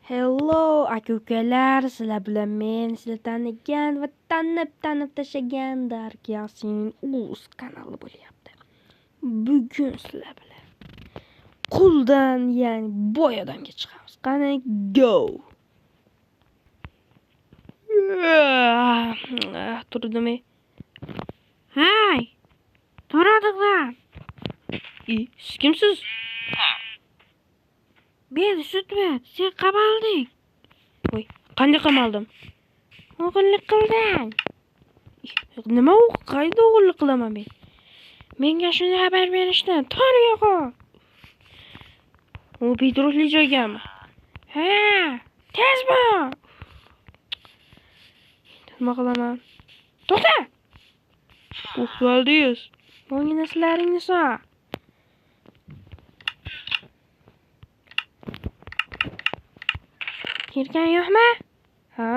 Hello aka-ukalar, sizlar bilan men sizlar tanigan va tanib tashagan Dark Yasin o'z kanali bo'lyapti. Bugun sizlar bilan quldan, ya'ni boy odamga chiqamiz. Qani go. Turdimi? Hay! Turadilar. Siz kimsiz? Ben Sütmet, sen qamalding. Voy, qanday qamaldim? O'g'illik qilding. Nima u? Qayda o'g'illik qilaman men? Menga shunday xabar berishdi. Tor yo'q. U bidruhli joygami? Ha, tez bo'l. Nima qilaman? To'xta. Valdiyus. O'ngi naslaringni so. Kirgan yo'qmi? Ha.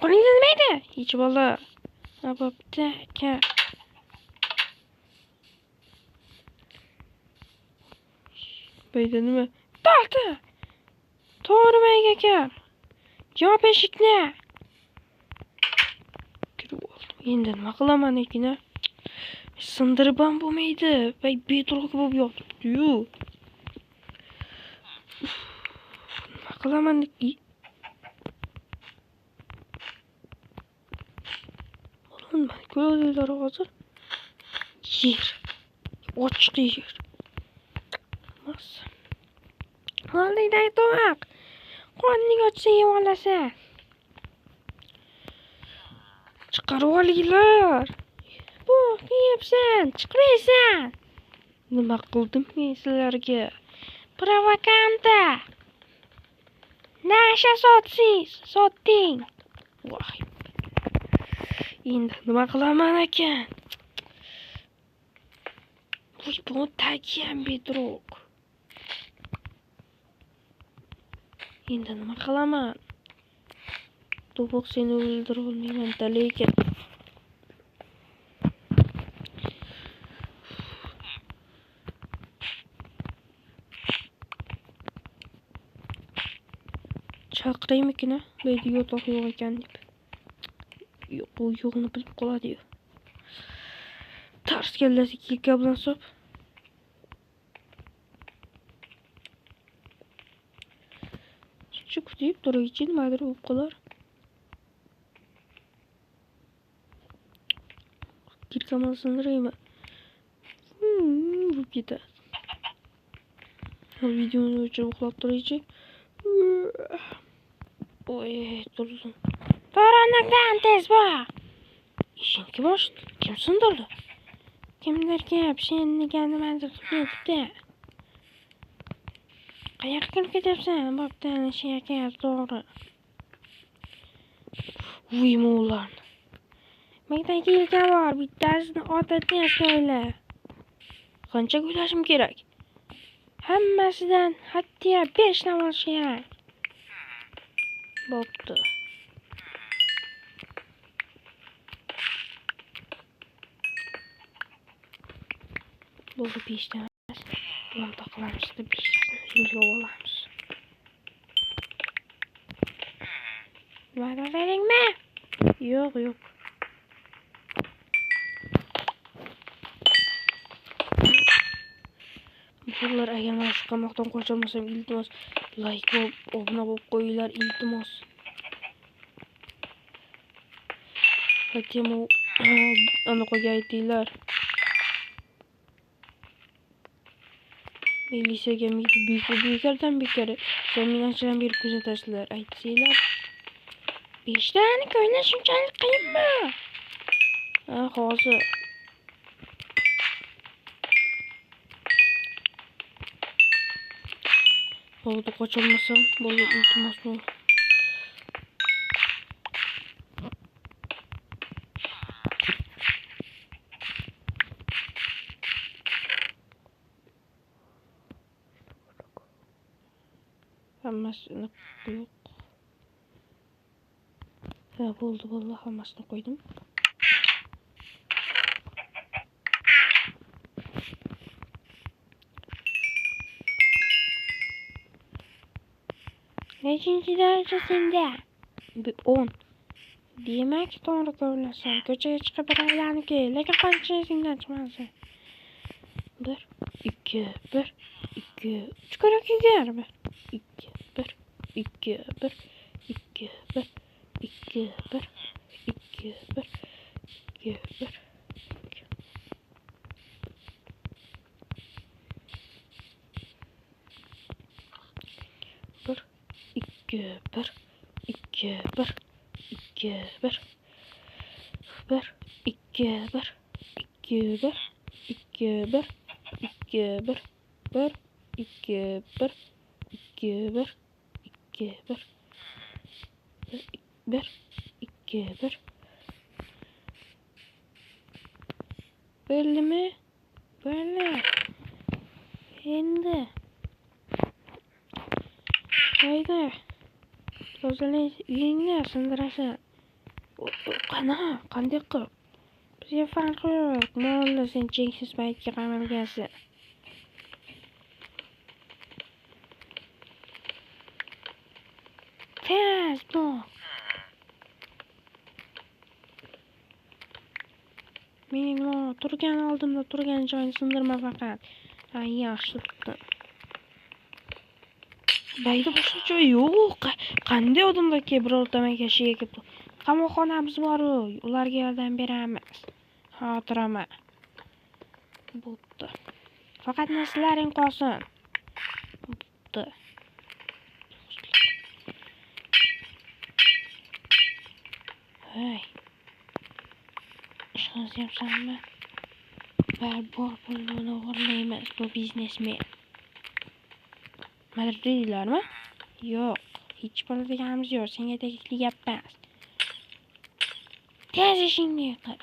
Qo'lingda nima edi? Hech bola. Bo'pti, aka. Bayda nima? To'xta. To'g'rimayga aka. Javob eshikni. Endi nima qilaman ekan? Sindirib ham bo'lmaydi. Voy, betroq bo'lib yotibdi-yu. Nima qilaman? Nima ko'rdilar hozir? Yer. Ochiq yer. Mas. Qo'lingdagi to'q. Qo'lning ochsa yeb olasan. Chiqarib olinglar. Bu yeyapsan, chiqmaysan. Nima qildim men sizlarga? Provokanta. Nasha sotding. Voy. Endi nima qilaman ekan? Voy, bu tagiam bedroq. Endi nima qilaman? To'g'ri, seni o'ldira olmayman, lekin chaqiraymikin, Beydi yo'q ekan deb. Yo'q, bu yo'qni bilib qoladi-yu. Tars kallasiga gaplan sop. Chiqib deb turaychi, nimadir bo'lib qolar. Kirkaman sindirayman. Bu ketadi. Videoni o'chirib uxlab turaychi. Oy, tursin. To'g'ranakdan tez bo'l. Ishing kim ochdi? Kim sindirdi? Kimdir kelib, senga nimadir qilibdi. Qayoqqa kirib ketyapsan? Bo'pti, ishga kelib, to'g'ri. Voy, mo'g'lan. Maktabga kelgan bor, bittasini odatni o'yla. Qancha o'ylashim kerak? Hammasidan hatto 5 dan olish kerak. Bo'pti. Bu 5 dan emas. Buni taqlamiz deb 5 dan o'zimizga olamiz. Va'da beringmi? Yo'q. Bular agar mana shu qamoqdan qocholmasam, iltimos like va obuna bo'lib qo'yinglar, iltimos. Hattomu aniqo'ga aytinglar. Militsiyaga bekardan bekar zaminachidan berib kuzatasizlar, aytsanglar. 5 dani ko'ylash shunchalik qiyinmi? Ha, hozir. Bo'ldi, qocholmasam, bo'ldi, iltimos bo'l. Hammasini yo'q. Ha, bo'ldi, hammasini qo'ydim. Nechinchi daraja senda? 10. Demak, to'g'ri ko'rlasam, ko'chaga chiqib bir aylanib kel, lekin qancha esingdan chiqmasin. 1, 2, 1, 2, 3 ko'ra kuygar. 1, 2, 1, 2, 1, 2, 1, 2, 1, 2, 1, 2, 1. 1, 2, 1, 2, 1, 2, 1, 1, 2, 1, 2, 1, 2, 1, 2, 1, 1, 2, 1, 2, 1, 2, 1, 1, 2, 1. Bo'ldimi? Bo'ldi. Endi. Hayda. Tozalay uyingni sindirasan. Qanday qilib? Bizga farqi yo'q. Mo'lla sen cheksiz paytga qamalgansan. Tez bo'l. Men turgan oldimda turgan joyni sindirma faqat. Yaxshi tutdim. Bayda boshqa joy yo'q. Qanday odamlarga birorta makashiga kelib. Qamoqxonamiz bor-ku, ularga yordam beramiz. Xotiraman. Bo'pti. Faqat narslaring qolsin. Bo'pti. Hey. Ishimiz yapsanmi? Bor pulni o'g'irlaymiz, bu biznesmen. Madridlarmi? Yo'q, hech bo'ladiganimiz yo'q. Senga tegishli gap emas. Tez ishingni qil.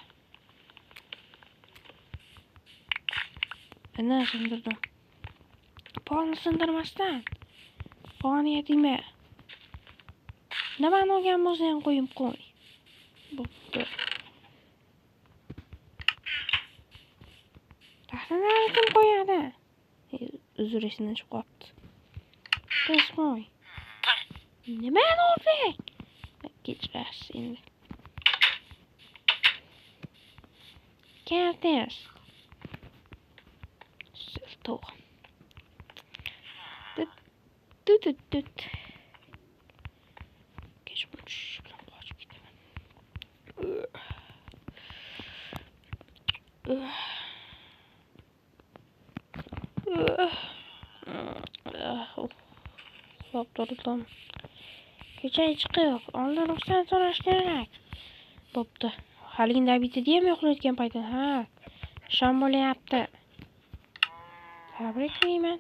Ana sindirdim. Polni sindirmasdan. Qoniga tegma. Nimani olgan bo'lsang qo'yib qo'y. Bo'pti. Taxtalarni kim qo'yadi? Uzr esidan chiqib qolibdi. Tez qo'y. Nimani olding? Kechirasiz endi. Keltez. Siltoq. Tut. Kech bo'lish bilan qochib ketaman. Turdim. Kechaga chiqib, oldin ruxsat so'rash kerak. Bo'pti. Haligini bitdi ham yo'qlayotgan paytda, ha. Shom bo'layapti. Tabriklayman.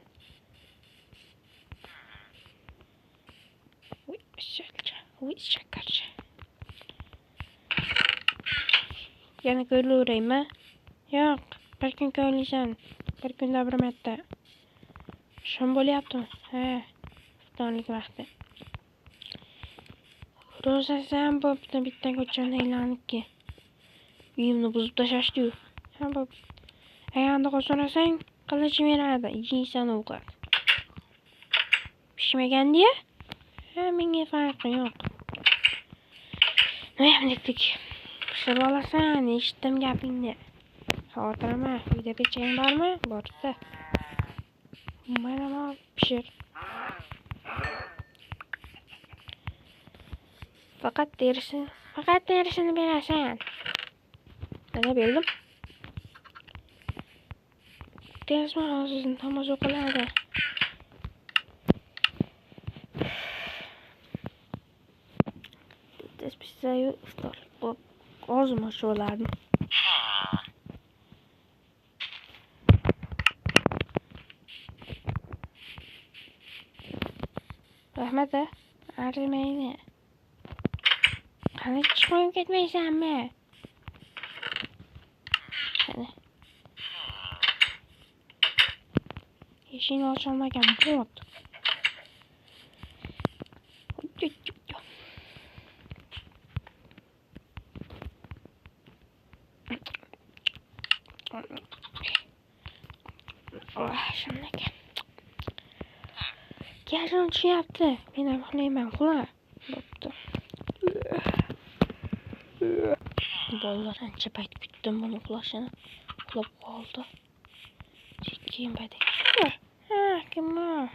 Voy, shakarcha. Yana ko'raveraymi? Yo'q, bir kun ko'rlaysan. Bir kunda bir marta. Shom bo'layaptimi? Ha. Iftorlik vaqti. Ro'zasam bo'pti, bitta ko'chani aylanibki. Uyimni buzib tashlashdi-yu. Ha, bo'pti. Agar so'rasang, qilich beradi, yeysan ovqat. Pishmagan-diya? Ha, menga farqi yo'q. Noyamlikdik. Pishirib olasan, eshitdim gapingni. Xotiraman, uyda pechang bormi? Borda. Mana pishir. Faqat terisini berasan. Mana berdim. Terisini hozir tomosha qiladi. Tez pishsayu iftorlik bo'lib ozma sho'larni. Rahmat, arzimaydi. Qani chiqib ketmaysanmi? Qani. Eshikni ocholmagan bot. Shunday. Yarın şey yaptı. Benim uxlayman uxla. Bo'pti. Bolalar ancha payt kutdim buni uxlashini. Uxlab qoldi. Keyin bayda. Ha, kim bu?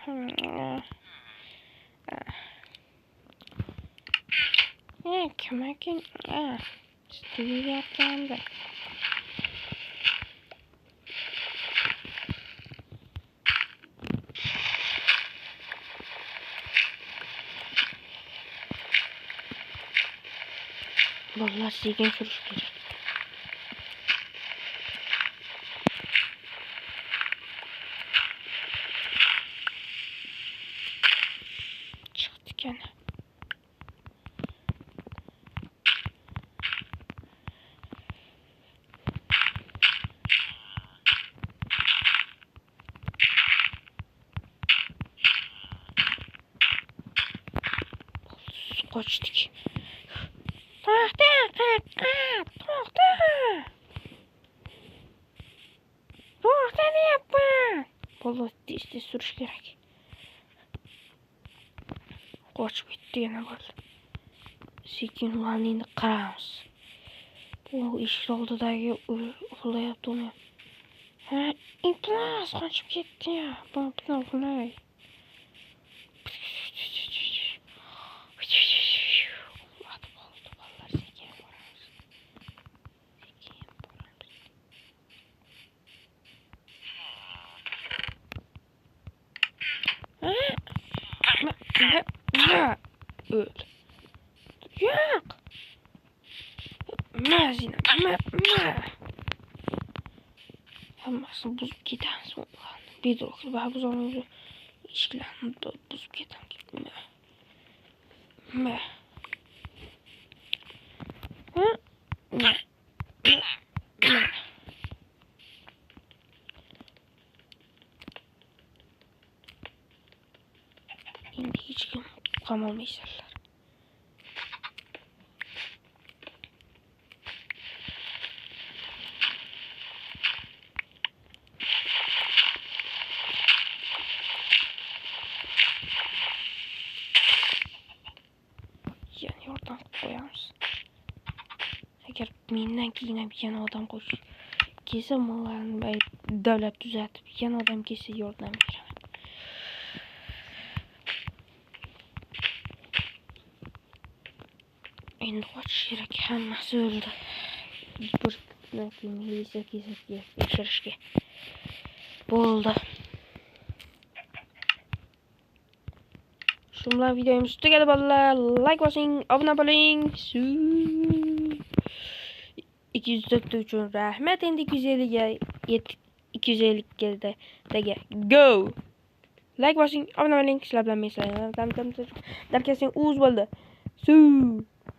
Kim ekan? Studiya yotgandi. Bolalar sekin surish kerak. Chiqdi ekan. Qochdik. To'xta! To'xta! To'xta deyapman. Bolalar tez surish kerak. Qochib ketdi yana bo'ldi. Sekin ularni qaramiz. Bu eshik oldidagi uxlayapti uni. Ha, intlas qochib ketdi ya. Bo'pti, uxlay. Uxlatib qoldi bolalar sekin boramiz. Öldü. Yo'q. Mazina. Hammasini buzib ketamiz. Bedroqni buzib ishlarni buzib ketamiz. Endi hech kim qamalmaysanlar. Yani yordam qilib qo'yamiz. Agar mendan keyin yana odam kelsa, mollarni davlat tuzatib, yana odam kelsa yordam beraman. Endi qochish kerak, hammasi o'ldi. Bir militsiya kelsa tekshirishga bo'ldi. Shu bilan videomiz tugadi bolalar. Like bosing, obuna bo'ling. 204 uchun rahmat. Endi 250 ga 250 keldi. Go! Like bosing, obuna bo'ling. Sizlar bilan men sizlar. Darkasing o'z bo'ldi.